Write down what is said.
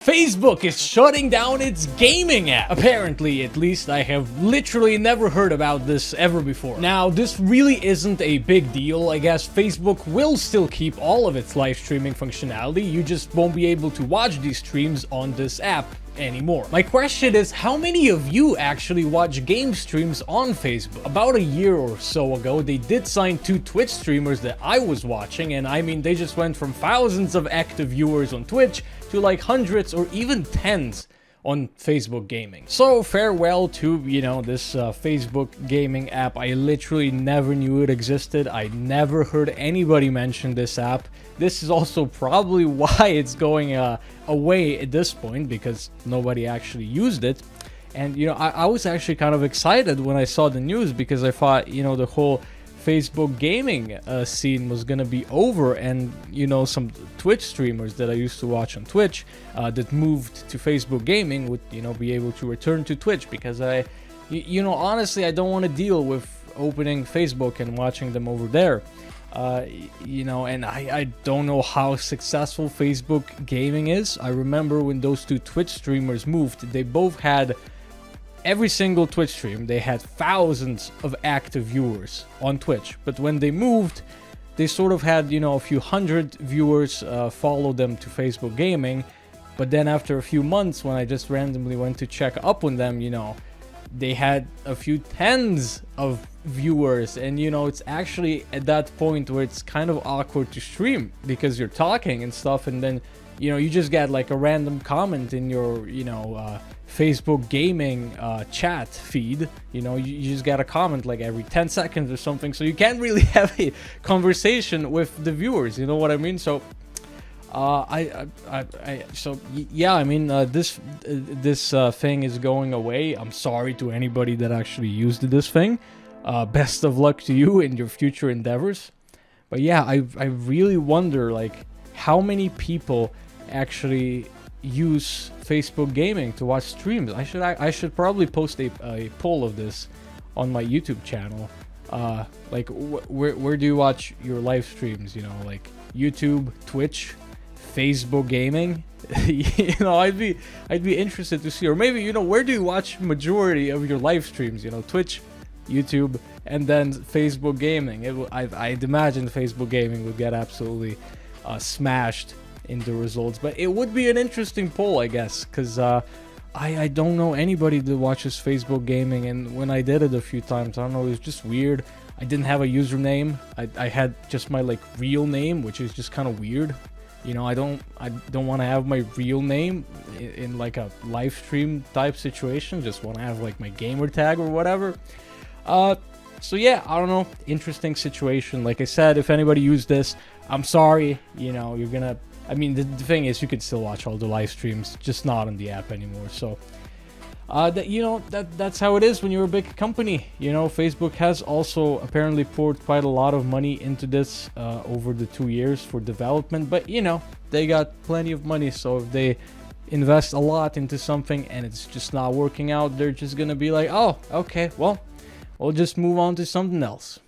Facebook is shutting down its gaming app. Apparently, at least, I have literally never heard about this ever before. Now, this really isn't a big deal. I guess Facebook will still keep all of its live streaming functionality. You just won't be able to watch these streams on this app anymore. My question is, how many of you actually watch game streams on Facebook? About a year or so ago, they did sign 2 Twitch streamers that I was watching, and I mean, they just went from thousands of active viewers on Twitch to like hundreds or even tens on Facebook gaming. So farewell to, this Facebook gaming app. I literally never knew it existed. I never heard anybody mention this app. This is also probably why it's going away at this point, because nobody actually used it. And, I was actually kind of excited when I saw the news, because I thought, the whole Facebook gaming scene was gonna be over, and some Twitch streamers that I used to watch on Twitch that moved to Facebook gaming would be able to return to Twitch, because honestly, I don't want to deal with opening Facebook and watching them over there. And I don't know how successful Facebook gaming is. I remember when those 2 Twitch streamers moved, they both had every single Twitch stream, they had thousands of active viewers on Twitch. But when they moved, they sort of had, a few hundred viewers follow them to Facebook gaming. But then after a few months, when I just randomly went to check up on them, they had a few tens of viewers. And, it's actually at that point where it's kind of awkward to stream, because you're talking and stuff, and then you just get like a random comment in your, Facebook gaming chat feed. You just get a comment like every 10 seconds or something. So you can't really have a conversation with the viewers. You know what I mean? So, this thing is going away. I'm sorry to anybody that actually used this thing. Best of luck to you in your future endeavors. But yeah, I really wonder, like, how many people actually use Facebook gaming to watch streams. I should probably post a poll of this on my YouTube channel. Where do you watch your live streams? Like YouTube, Twitch, Facebook gaming. I'd be interested to see. Or maybe where do you watch majority of your live streams? Twitch, YouTube, and then Facebook gaming. I'd imagine Facebook gaming would get absolutely smashed in the results, but it would be an interesting poll, I guess, because I don't know anybody that watches Facebook gaming, and when I did it a few times, I don't know, it was just weird. I didn't have a username. I had just my real name, which is just kind of weird. I don't want to have my real name in like a live stream type situation. Just want to have like my gamer tag or whatever. So yeah, I don't know. Interesting situation. Like I said, if anybody used this, I'm sorry. You're gonna. I mean, the thing is, you can still watch all the live streams, just not on the app anymore. So, that's how it is when you're a big company. Facebook has also apparently poured quite a lot of money into this over the 2 years for development. But, they got plenty of money. So if they invest a lot into something and it's just not working out, they're just going to be like, oh, okay, well, we'll just move on to something else.